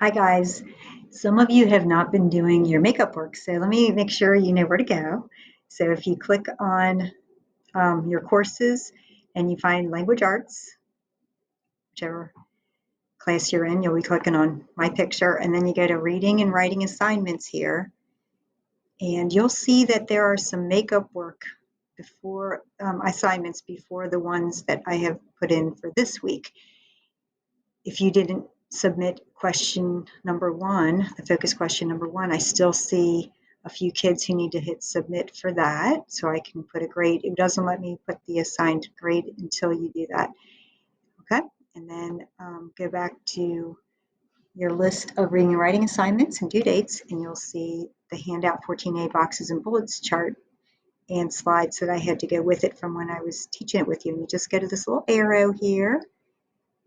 Hi guys. Some of you have not been doing your makeup work, so let me make sure you know where to go. So if you click on your courses and you find language arts, whichever class you're in, you'll be clicking on my picture, and then you go to reading and writing assignments here, and you'll see that there are some makeup work before assignments before the ones that I have put in for this week. If you didn't submit question number one, the focus question number one, I still see a few kids who need to hit submit for that. So I can put a grade. It doesn't let me put the assigned grade until you do that. Okay. And then go back to your list of reading and writing assignments and due dates, and you'll see the handout 14A boxes and bullets chart and slides that I had to go with it from when I was teaching it with you. And you just go to this little arrow here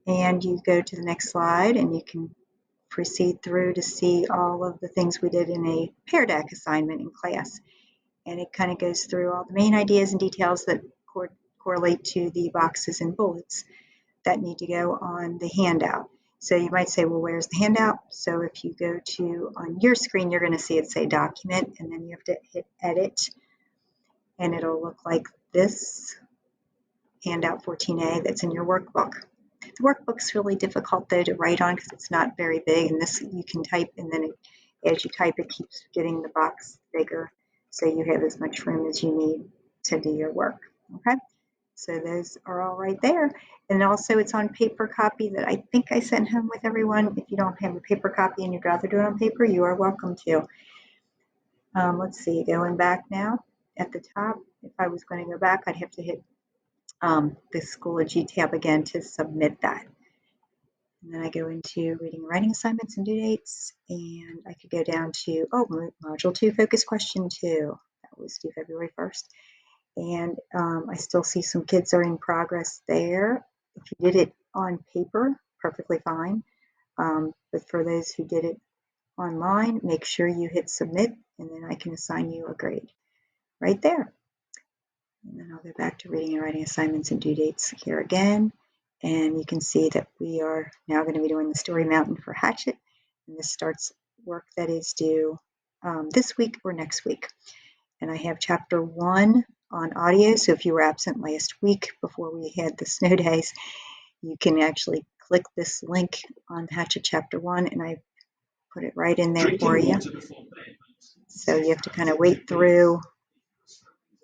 and you go to the next slide and you can proceed through to see all of the things we did in a Pear Deck assignment in class. And it kind of goes through all the main ideas and details that correlate to the boxes and bullets that need to go on the handout. So you might say, well, where's the handout? So if you go to on your screen, you're going to see it say document, and then you have to hit edit, and it'll look like this handout 14A that's in your workbook. The workbook's really difficult though to write on because it's not very big, and this you can type, and then as you type it keeps getting the box bigger so you have as much room as you need to do your work. Okay, so those are all right there. And also it's on paper copy that I think I sent home with everyone. If you don't have a paper copy and you'd rather do it on paper, you are welcome to. Let's see, going back now at the top, if I was going to go back, I'd have to hit the Schoology tab again to submit that. And then I go into reading and writing assignments and due dates, and I could go down to, Module 2, Focus Question 2. That was due February 1st. And I still see some kids are in progress there. If you did it on paper, perfectly fine. But for those who did it online, make sure you hit submit, and then I can assign you a grade right there. And then I'll go back to reading and writing assignments and due dates here again. And you can see that we are now going to be doing the Story Mountain for Hatchet. And this starts work that is due this week or next week. And I have chapter 1 on audio. So if you were absent last week before we had the snow days, you can actually click this link on Hatchet chapter 1, and I put it right in there for you. So you have to kind of wait through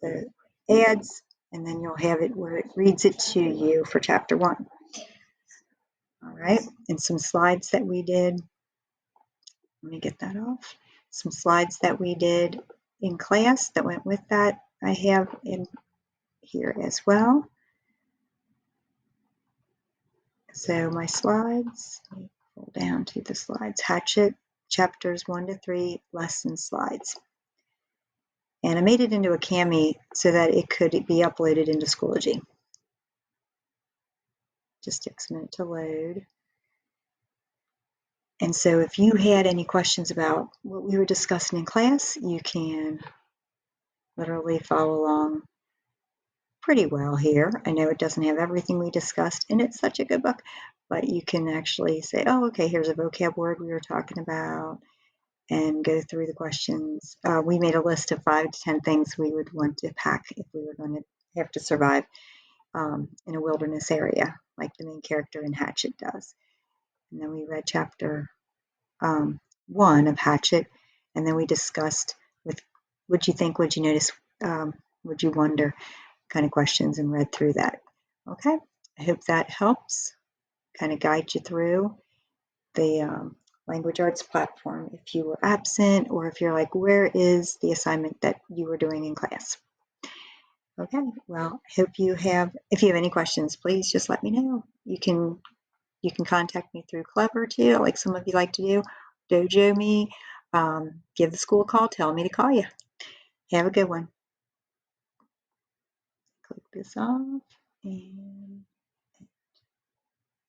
the ads, and then you'll have it where it reads it to you for chapter 1. All right, and some slides that we did. Let me get that off. Some slides that we did in class that went with that, I have in here as well. So my slides, let me pull down to the slides. Hatchet, chapters 1 to 3, lesson slides. And I made it into a Kami so that it could be uploaded into Schoology. Just takes a minute to load. And so if you had any questions about what we were discussing in class, you can literally follow along pretty well here. I know it doesn't have everything we discussed, and it's such a good book, but you can actually say, oh, okay, here's a vocab word we were talking about, and go through the questions. We made a list of 5 to 10 things we would want to pack if we were going to have to survive in a wilderness area, like the main character in Hatchet does. And then we read chapter 1 of Hatchet, and then we discussed with would you think, would you notice, would you wonder kind of questions, and read through that. Okay, I hope that helps kind of guide you through the language arts platform if you were absent, or if you're like, where is the assignment that you were doing in class? Okay, well, if you have any questions, please just let me know. You can contact me through Clever too, like some of you like to do. Dojo me, give the school a call, tell me to call you. Have a good one. Click this off, and